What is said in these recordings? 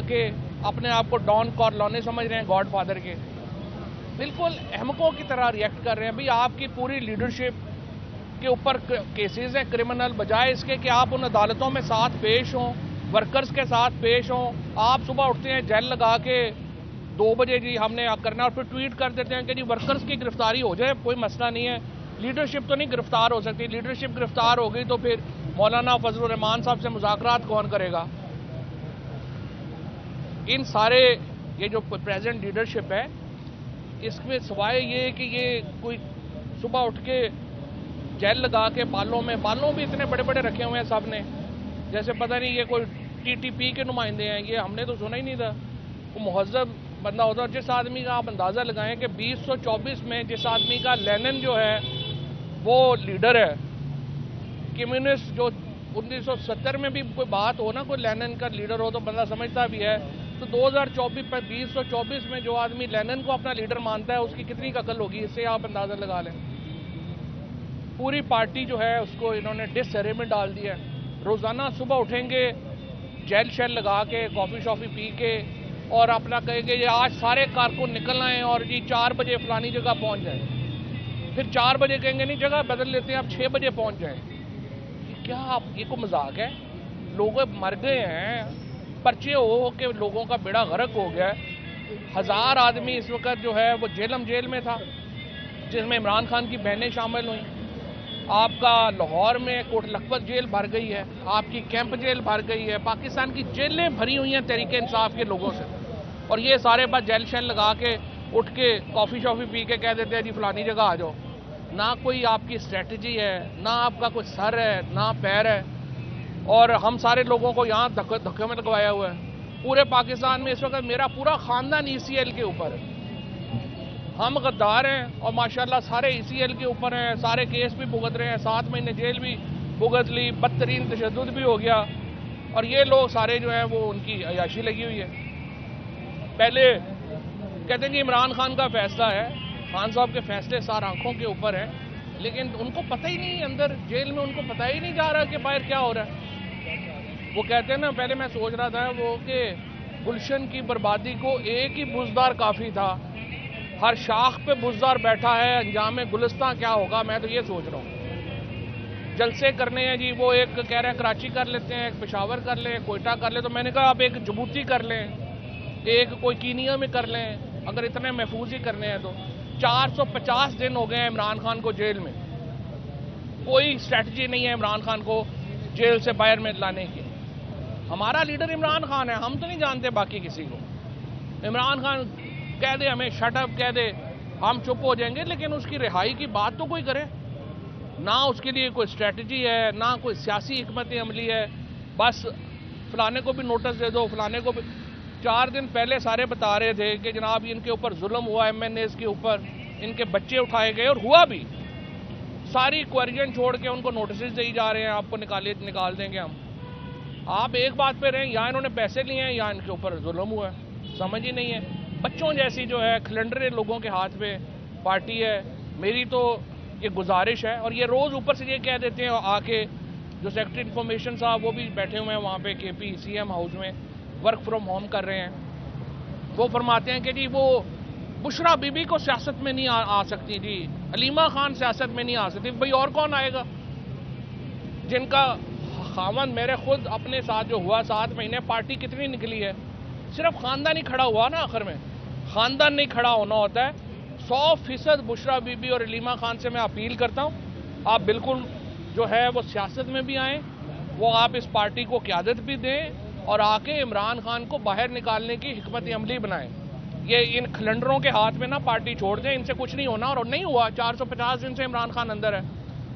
लगा के अपने आप को डॉन कॉर्लोने समझ रहे हैं, गॉड फादर के, बिल्कुल अहमकों की तरह रिएक्ट कर रहे हैं। भाई आपकी पूरी लीडरशिप के ऊपर केसेस हैं क्रिमिनल, बजाय इसके कि आप उन अदालतों में साथ पेश हों, वर्कर्स के साथ पेश हों। आप सुबह उठते हैं जेल लगा के 2 बजे जी हमने करना, और फिर ट्वीट कर देते हैं कि जी वर्कर्स की गिरफ्तारी हो जाए, कोई मसला नहीं है। लीडरशिप तो नहीं गिरफ्तार हो सकती, लीडरशिप गिरफ्तार हो गई तो फिर मौलाना फजलुर रहमान साहब से मुज़ाकरात कौन करेगा। इन सारे ये जो प्रेजेंट लीडरशिप है, इसमें सवाए ये कि ये कोई सुबह उठ के जेल लगा के बालों भी इतने बड़े बड़े रखे हुए हैं सब ने, जैसे पता नहीं ये कोई टीटीपी के नुमाइंदे हैं। ये हमने तो सुना ही नहीं था। वो मुहज़्ज़ब बंदा होता है। जिस आदमी का आप अंदाज़ा लगाएं कि 2024 में जिस आदमी का लेनिन जो है वो लीडर है, कम्युनिस्ट जो 1970 में भी कोई बात हो ना, कोई लेनिन का लीडर हो तो बंदा समझता भी है, तो 2024 में जो आदमी लेनिन को अपना लीडर मानता है उसकी कितनी अकल होगी, इससे आप अंदाज़ा लगा लें। पूरी पार्टी जो है उसको इन्होंने डिसहरे में डाल दिया है। रोज़ाना सुबह उठेंगे जेल शेल लगा के, कॉफ़ी शॉफ़ी पी के, और अपना कहेंगे ये आज सारे कारकुन निकल आए और जी 4 बजे फलानी जगह पहुंच जाए। फिर 4 बजे कहेंगे नहीं जगह बदल लेते हैं, आप 6 बजे पहुंच जाएं। क्या आप, ये को मजाक है? लोग मर गए हैं, पर्चे हो के लोगों का बेड़ा गर्क हो गया। 1000 आदमी इस वक्त जो है वो जेल में था, जिसमें इमरान खान की बहनें शामिल हुई। आपका लाहौर में कोट लखपत जेल भर गई है, आपकी कैंप जेल भर गई है, पाकिस्तान की जेलें भरी हुई हैं तहरीक इंसाफ के लोगों से। और ये सारे बस जेल शेल लगा के उठ के कॉफ़ी शॉफ़ी पी के कह देते हैं जी फलानी जगह आ जाओ। ना कोई आपकी स्ट्रेटजी है, ना आपका कोई सर है, ना पैर है। और हम सारे लोगों को यहाँ धक्के में लगवाया हुआ है। पूरे पाकिस्तान में इस वक्त मेरा पूरा ख़ानदान ECL के ऊपर है। हम गद्दार हैं और माशाल्लाह सारे ECL के ऊपर हैं, सारे केस भी भुगत रहे हैं, 7 महीने जेल भी भुगत ली, बदतरीन तशद्दुद भी हो गया। और ये लोग सारे जो हैं वो उनकी अयाशी लगी हुई है। पहले कहते हैं कि इमरान खान का फैसला है, खान साहब के फैसले सार आंखों के ऊपर हैं, लेकिन उनको पता ही नहीं, अंदर जेल में उनको पता ही नहीं जा रहा कि बाहर क्या हो रहा है। वो कहते हैं ना, पहले मैं सोच रहा था वो कि गुलशन की बर्बादी को एक ही बुज़दार काफ़ी था, हर शाख पे बुज़दार बैठा है, अंजाम गुलिस्तां क्या होगा। मैं तो ये सोच रहा हूँ जलसे करने हैं जी, वो एक कह रहे हैं कराची कर लेते हैं, एक पेशावर कर लें, कोयटा कर लें। तो मैंने कहा आप एक जबूती कर लें, एक कोई कीनिया में कर लें, अगर इतने महफूज ही करने हैं तो। 450 दिन हो गए हैं इमरान खान को जेल में, कोई स्ट्रैटेजी नहीं है इमरान खान को जेल से बाहर में लाने की। हमारा लीडर इमरान खान है, हम तो नहीं जानते बाकी किसी को। इमरान खान कह दे हमें शट अप कह दे, हम चुप हो जाएंगे, लेकिन उसकी रिहाई की बात तो कोई करे ना। उसके लिए कोई स्ट्रैटेजी है ना, कोई सियासी हिकमत अमली है। बस फलाने को भी नोटिस दे दो, फलाने को भी। 4 दिन पहले सारे बता रहे थे कि जनाब इनके ऊपर जुल्म हुआ, MNAs के ऊपर, इनके बच्चे उठाए गए, और हुआ भी। सारी क्वेरियन छोड़ के उनको नोटिस दी जा रहे हैं, आपको निकाल देंगे हम। आप एक बात पे रहें, या इन्होंने पैसे लिए हैं या इनके ऊपर जुल्म हुआ है, समझ ही नहीं है। बच्चों जैसी जो है खिलंडरे लोगों के हाथ में पार्टी है। मेरी तो ये गुजारिश है, और ये रोज़ ऊपर से ये कह देते हैं आके, जो सेक्रेटरी इन्फॉर्मेशन साहब वो भी बैठे हुए हैं वहाँ पे KP CM हाउस में, वर्क फ्रॉम होम कर रहे हैं। वो फरमाते हैं कि जी वो बुशरा बीबी को सियासत में नहीं आ सकती जी, अलीमा खान सियासत में नहीं आ सकती। भाई और कौन आएगा? जिनका खामन मेरे खुद अपने साथ जो हुआ 7 महीने, पार्टी कितनी निकली है, सिर्फ खानदान ही खड़ा हुआ ना। आखिर में खानदान नहीं खड़ा होना होता है। 100% बुशरा बीबी और अलीमा खान से मैं अपील करता हूँ, आप बिल्कुल जो है वो सियासत में भी आएँ, वो आप इस पार्टी को क़यादत भी दें, और आके इमरान खान को बाहर निकालने की हिकमत अमली बनाएं। ये इन खिलंडरों के हाथ में ना पार्टी छोड़ दें, इनसे कुछ नहीं होना। और नहीं हुआ, 450 दिन से इमरान खान अंदर है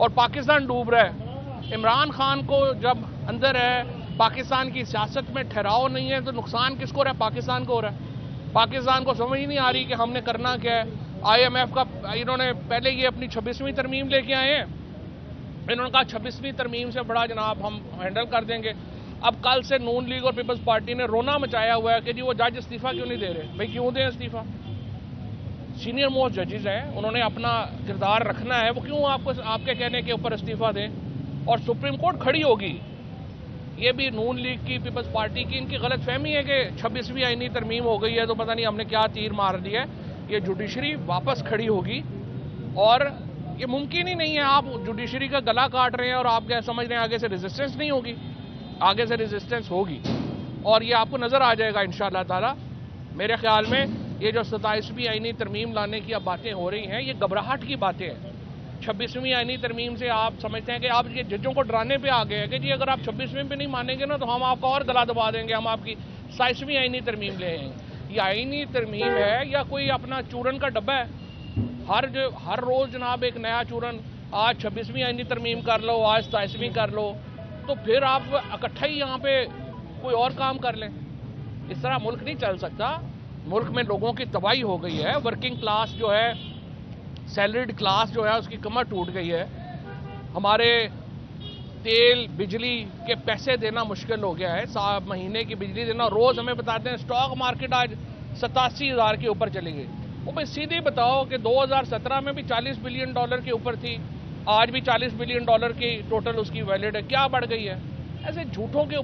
और पाकिस्तान डूब रहा है। इमरान खान को जब अंदर है, पाकिस्तान की सियासत में ठहराव नहीं है, तो नुकसान किसको हो रहा है? पाकिस्तान को हो रहा है। पाकिस्तान को समझ ही नहीं आ रही कि हमने करना क्या है। IMF का इन्होंने पहले ये अपनी 26वीं तरमीम लेके आए हैं, इन्होंने कहा 26वीं तरमीम से बड़ा जनाब हम हैंडल कर देंगे। अब कल से नून लीग और पीपल्स पार्टी ने रोना मचाया हुआ है कि जी वो जज इस्तीफा क्यों नहीं दे रहे। भाई क्यों दें इस्तीफा? सीनियर मोस्ट जजेस हैं, उन्होंने अपना किरदार रखना है, वो क्यों आपको आपके कहने के ऊपर इस्तीफा दें? और सुप्रीम कोर्ट खड़ी होगी, ये भी नून लीग की, पीपल्स पार्टी की इनकी गलत फहमी है कि 26वीं आईनी तरमीम हो गई है तो पता नहीं हमने क्या तीर मार दिया है। ये जुडिशरी वापस खड़ी होगी और ये मुमकिन ही नहीं है। आप जुडिशरी का गला काट रहे हैं और आप क्या समझ रहे हैं आगे से रेजिस्टेंस नहीं होगी? आगे से रेजिस्टेंस होगी और ये आपको नजर आ जाएगा इंशाअल्लाह ताला। मेरे ख्याल में ये जो 27वीं आईनी तरमीम लाने की अब बातें हो रही हैं, ये घबराहट की बातें हैं। 26वीं आईनी तरमीम से आप समझते हैं कि आप ये जजों को डराने पे आ गए हैं कि जी अगर आप 26वीं पे नहीं मानेंगे ना तो हम आपका और गला दबा देंगे, हम आपकी 27वीं आईनी तरमीम ले आएंगे। ये आईनी तरमीम है या कोई अपना चूरन का डब्बा है? हर रोज जनाब एक नया चूरन, आज 26वीं आईनी तरमीम कर लो, आज 27वीं कर लो, तो फिर आप इकट्ठा ही यहाँ पे कोई और काम कर लें। इस तरह मुल्क नहीं चल सकता। मुल्क में लोगों की तबाही हो गई है। वर्किंग क्लास जो है, सैलरीड क्लास जो है, उसकी कमर टूट गई है। हमारे तेल बिजली के पैसे देना मुश्किल हो गया है। महीने की बिजली देना, रोज हमें बताते हैं स्टॉक मार्केट आज 87,000 के ऊपर चली गई। वो भाई सीधे बताओ कि 2017 में भी $40 बिलियन के ऊपर थी, आज भी $40 बिलियन की टोटल उसकी वैलिड है। क्या बढ़ गई है? ऐसे झूठ के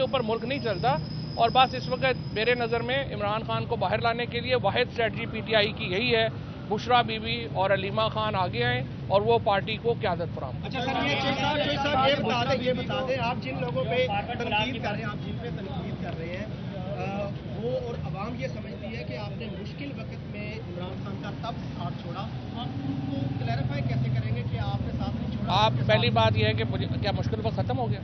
ऊपर मुल्क नहीं चलता। और बस इस वक्त मेरे नज़र में इमरान खान को बाहर लाने के लिए वाहिद स्ट्रेटजी पीटीआई की यही है, बुशरा बीबी और अलीमा खान आगे आए और वो पार्टी को क़यादत फराहम। अच्छा सर, ये बता दें आप जिन लोगों पे तनकीद कर रहे हैं, आप जिन पे तनकीद कर रहे हैं, वो और अवाम ये समझती है कि आपने मुश्किल वक्त में इमरान खान का तब साथ छोड़ा, आप उनको क्लैरिफाई कैसे करेंगे कि आपने साथ नहीं छोड़ा? आप पहली बात यह है कि क्या मुश्किल वक्त ख़त्म हो गया?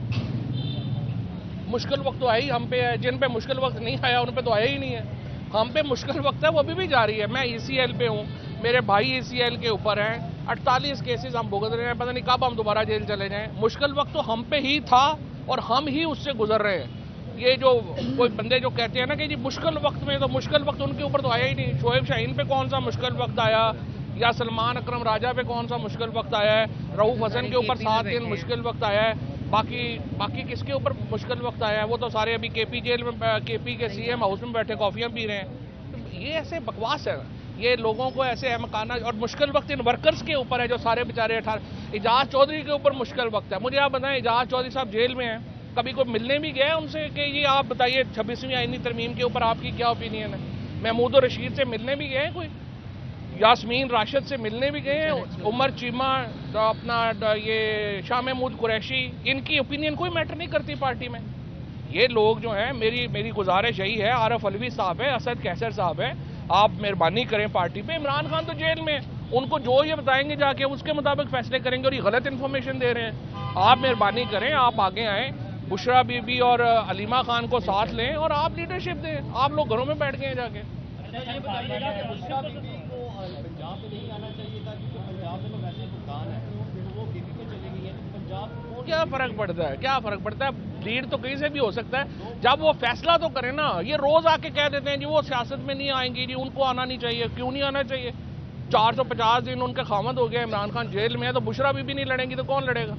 मुश्किल वक्त तो आई हम पे है। जिन पे मुश्किल वक्त नहीं आया उन पे तो आया ही नहीं है। हम पे मुश्किल वक्त है, वो अभी भी जारी है। मैं ECL पे हूँ, मेरे भाई ECL के ऊपर हैं, 48 केसेस हम भुगत रहे हैं, पता नहीं कब हम दोबारा जेल चले जाएं। मुश्किल वक्त तो हम पे ही था और हम ही उससे गुजर रहे हैं। ये जो कोई बंदे जो कहते हैं ना कि जी मुश्किल वक्त में, तो मुश्किल वक्त उनके ऊपर तो आया ही नहीं। शोएब शाहीन पे कौन सा मुश्किल वक्त आया, या सलमान अकरम राजा पे कौन सा मुश्किल वक्त आया है? रऊफ हसन के ऊपर 7 दिन मुश्किल वक्त आया है। बाकी किसके ऊपर मुश्किल वक्त आया है? वो तो सारे अभी KP जेल में, KP के CM हाउस में बैठे कॉफियां पी रहे हैं। ये ऐसे बकवास है, ये लोगों को ऐसे अहमकाना। और मुश्किल वक्त इन वर्कर्स के ऊपर है जो सारे बेचारे 18। एजाज चौधरी के ऊपर मुश्किल वक्त है। मुझे आप बताएं, एजाज चौधरी साहब जेल में हैं, कभी कोई मिलने भी गए उनसे कि ये आप बताइए 26वीं आईनी तरमीम के ऊपर आपकी क्या ओपिनियन है? महमूद और रशीद से मिलने भी गए, कोई यास्मीन राशिद से मिलने भी गए हैं, उमर चीमा, अपना ये शाह महमूद कुरैशी, इनकी ओपिनियन कोई मैटर नहीं करती पार्टी में। ये लोग जो हैं, मेरी गुजारिश यही है, आरफ अलवी साहब है, असद कैसर साहब है, आप मेहरबानी करें पार्टी पे। इमरान खान तो जेल में, उनको जो ये बताएंगे जाके उसके मुताबिक फैसले करेंगे और ये गलत इन्फॉर्मेशन दे रहे हैं। आप मेहरबानी करें, आप आगे आएँ, बुशरा बीबी और अलीमा खान को साथ लें और आप लीडरशिप दें। आप लोग घरों में बैठ गए हैं जाके। पंजाब में नहीं आना चाहिए था क्योंकि पंजाब में तो वैसे भुगतान है, वो KP पे चली गई है, पंजाब क्या फर्क पड़ता है? क्या फर्क पड़ता है? लीड तो कहीं से भी हो सकता है, जब वो फैसला तो करें ना। ये रोज आके कह देते हैं जी वो सियासत में नहीं आएंगी, जी उनको आना नहीं चाहिए। क्यों नहीं आना चाहिए? 450 दिन उनका खामद हो गया, इमरान खान जेल में है, तो बुशरा बीबी नहीं लड़ेंगी तो कौन लड़ेगा?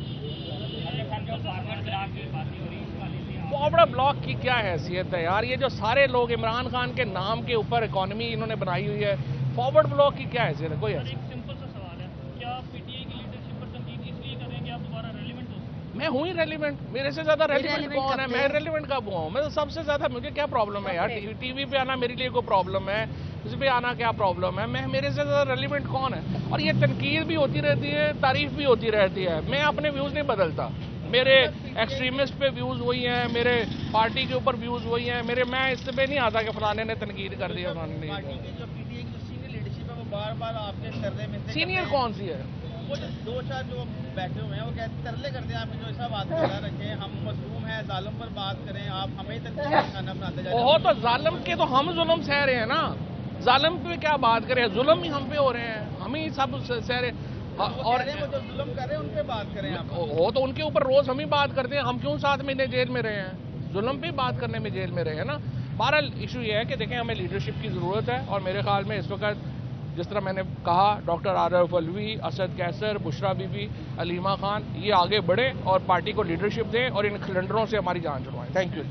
फॉरवर्ड ब्लॉक की क्या हैसियत है यार? ये जो सारे लोग इमरान खान के नाम के ऊपर इकोनॉमी इन्होंने बनाई हुई है, फॉरवर्ड ब्लॉक की क्या हैसियत है? कोई हैसियत? एक सिंपल सा सवाल है, क्या PTI की लीडरशिप पर तनकीद इसलिए करेंगे आप दोबारा रेलिवेंट हो? मैं हूँ ही रेलिवेंट, मेरे से ज्यादा रेलिवेंट कौन है? मैं रेलिवेंट कब हुआ हूँ? मैं तो सबसे ज्यादा, मुझे क्या प्रॉब्लम है यार? TV पे आना मेरे लिए कोई प्रॉब्लम है? उस पे आना क्या प्रॉब्लम है? मेरे से ज्यादा रेलिवेंट कौन है? और ये तनकीद भी होती रहती है, तारीफ भी होती रहती है। मैं अपने व्यूज नहीं बदलता। मेरे एक्सट्रीमिस्ट पे व्यूज वही हैं, मेरे पार्टी के ऊपर व्यूज वही हैं मेरे। मैं इस पे नहीं आता कि फलाने ने तनकीद कर दिया, फलाने ने। PTI की जो सीनियर लीडरशिप है वो बार-बार आपके तरले में सीनियर कौन सी है? वो जो 2-4 जो बैठे हुए हैं वो कहते तरले करते हैं आपकी जो ऐसा बात कर रखे हैं, हम मजलूम हैं, जालिम पर बात करें, आप हमें तनकीद खाना बनाते जा रहे हैं। ओहो, तो जालिम के तो हम जुल्म सह रहे हैं ना। जालिम पे क्या बात करें? जुल्म ही हम पे हो रहे हैं, हम ही सब सह रहे हैं। और वो जो जुल्म कर रहे हैं उन पे बात करें आप। हो तो उनके ऊपर रोज हम ही बात करते हैं। हम क्यों 7 महीने जेल में रहे हैं? जुल्म पे बात करने में जेल में रहे हैं ना। बहरहाल इशू ये है कि देखें, हमें लीडरशिप की ज़रूरत है और मेरे ख्याल में इस वक्त जिस तरह मैंने कहा, डॉक्टर आरफ अलवी, असद कैसर, बुशरा बीबी, अलीमा खान, ये आगे बढ़े और पार्टी को लीडरशिप दें और इन खिलंडरों से हमारी जान छुड़वाएं। Thank you.